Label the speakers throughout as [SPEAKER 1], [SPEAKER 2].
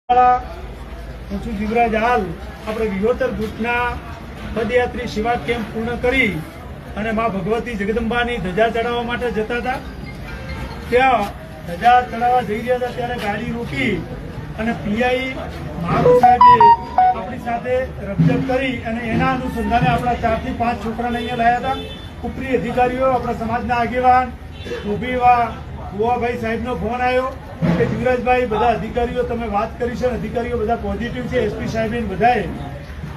[SPEAKER 1] હું છું જીવરાજ હાલ આપણે વિહોતર જૂથના પદયાત્રી સેવા કેમ્પ પૂર્ણ કરી અને માં ભગવતી જગદંબાની ધજા ચડાવવા માટે જતા હતા। ત્યાં ધજા ચડાવવા જઈ રહ્યા હતા ત્યારે ગાડી રોકી અને પીઆઈ મારું સાહેબે આપણી સાથે રકઝક કરી અને એના અનુસંધાને આપણા 4 થી 5 છોકરાને અહીંયા લાયા હતા। ઉપરી અધિકારીઓ આપણા સમાજના આગેવાન ઉભીવા ભુવાભાઈ સાહેબનો ફોન આવ્યો કે જીવરાજભાઈ બધા અધિકારીઓ તમે વાત કરી છે, અધિકારીઓ બધા પોઝિટિવ છે, એસપી સાહેબે બધાએ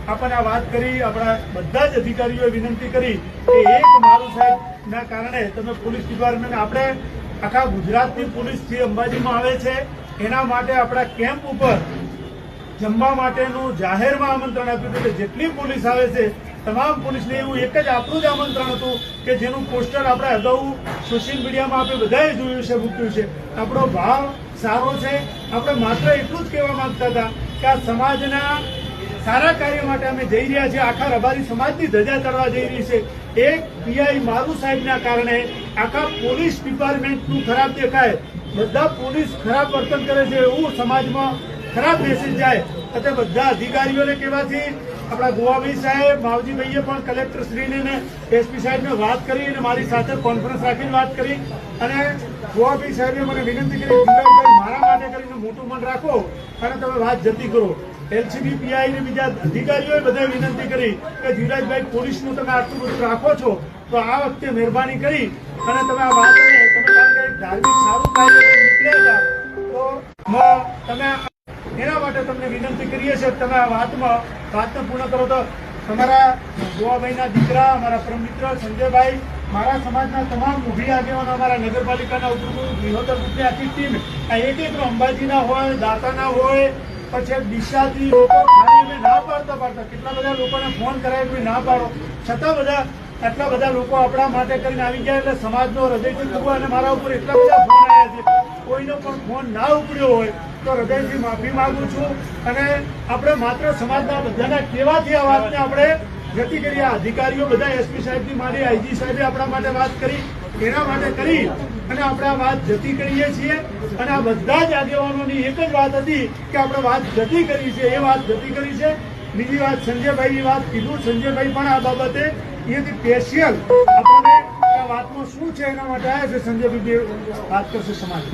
[SPEAKER 1] આપણને આ વાત કરી। આપણા બધા જ અધિકારીઓએ વિનંતી કરી કે એક મારું સાહેબના કારણે તમે પોલીસ ડિપાર્ટમેન્ટ આપણે આખા ગુજરાતની પોલીસ જે અંબાજીમાં આવે છે એના માટે આપણા કેમ્પ ઉપર જમવા માટેનું જાહેરમાં આમંત્રણ આપ્યું હતું કે જેટલી પોલીસ આવે છે તમામ પોલીસને એવું એક જ આપણું જ આમંત્રણ હતું કે જેનું પોસ્ટર આપણે અગાઉ સોશિયલ મીડિયામાં આપણે બધાએ જોયું છે, મૂક્યું છે। આપણો ભાવ સારો છે। આપણે માત્ર એટલું જ કહેવા માંગતા હતા કે આ સમાજના સારા કાર્ય માટે અમે જઈ રહ્યા છીએ। આખા રબારી સમાજની ધજા ચડવા જઈ રહી છે। એક પીઆઈ મારું સાહેબના કારણે આખા પોલીસ ડિપાર્ટમેન્ટનું ખરાબ દેખાય, બધા પોલીસ ખરાબ વર્તન કરે છે એવું સમાજમાં ખરાબ મેસેજ જાય એટલે બધા અધિકારીઓને કહેવાથી આપણા ગોવાભાઈ સાહેબ માવજીભાઈએ પણ કલેક્ટર શ્રીને એસપી સાહેબને વાત કરી અને મારી સાથે કોન્ફરન્સ રાખીને વાત કરી અને ગોવાભાઈ સાહેબે મને વિનંતી કરી જીવરાજભાઈ મારા માટે કરીને મોટું મન રાખો અને તમે વાત જતી કરો। એલસીબી પીઆઈ ને બીજા અધિકારીઓએ બધાએ વિનંતી કરી કે જીવરાજભાઈ પોલીસનું તમે આટલું બધું રાખો છો તો આ વખતે મહેરબાની કરી અને તમે આ વાત તમે ધાર્મિક સારું કાર્ય નીકળ્યા હતા તો તમે એના માટે તમને વિનંતી કરીએ છીએ તમે આ વાતને પૂર્ણ કરો તો તમારા ગોવાભાઈના દીકરા અમારા પરમ મિત્ર સંજયભાઈ મારા સમાજના તમામ ઉભી આગેવાનો અમારા નગરપાલિકાના વિહોતર ગ્રુપની આખી ટીમ આ એક અંબાજીના હોય, દાતાના હોય, પછી દિશાથી લોકો ખાલી અમે ના પાડતા કેટલા બધા લોકોને ફોન કરાય ના પાડો છતાં આટલા બધા લોકો આપણા માટે કરીને આવી ગયા એટલે સમાજનો હૃદયથી ખૂબ અને મારા ઉપર એટલા બધા ફોન આવ્યા છે। કોઈનો પણ ફોન ના ઉપડ્યો હોય તો હૃદયથી માફી માંગુ છું અને આપણે માત્ર સમાજના બધાના કહેવાથી આ વાતને આપણે જતી કરી। આ અધિકારીઓ બધા એસપી સાહેબની માંડી આઈજી સાહેબે આપણા માટે વાત કરી એના માટે કરી અને આપણે આ વાત જતી કરીએ છીએ અને આ બધા જ આગેવાનોની એક જ વાત હતી કે આપણે વાત જતી કરી છે, એ વાત જતી કરી છે। બીજી વાત સંજયભાઈની વાત કીધું, સંજયભાઈ પણ આ બાબતે અહીંયાથી સ્પેશિયલ આપણને આ વાતમાં શું છે એના માટે આવ્યા છે। સંજયભાઈ વાત કરશે સમાજ।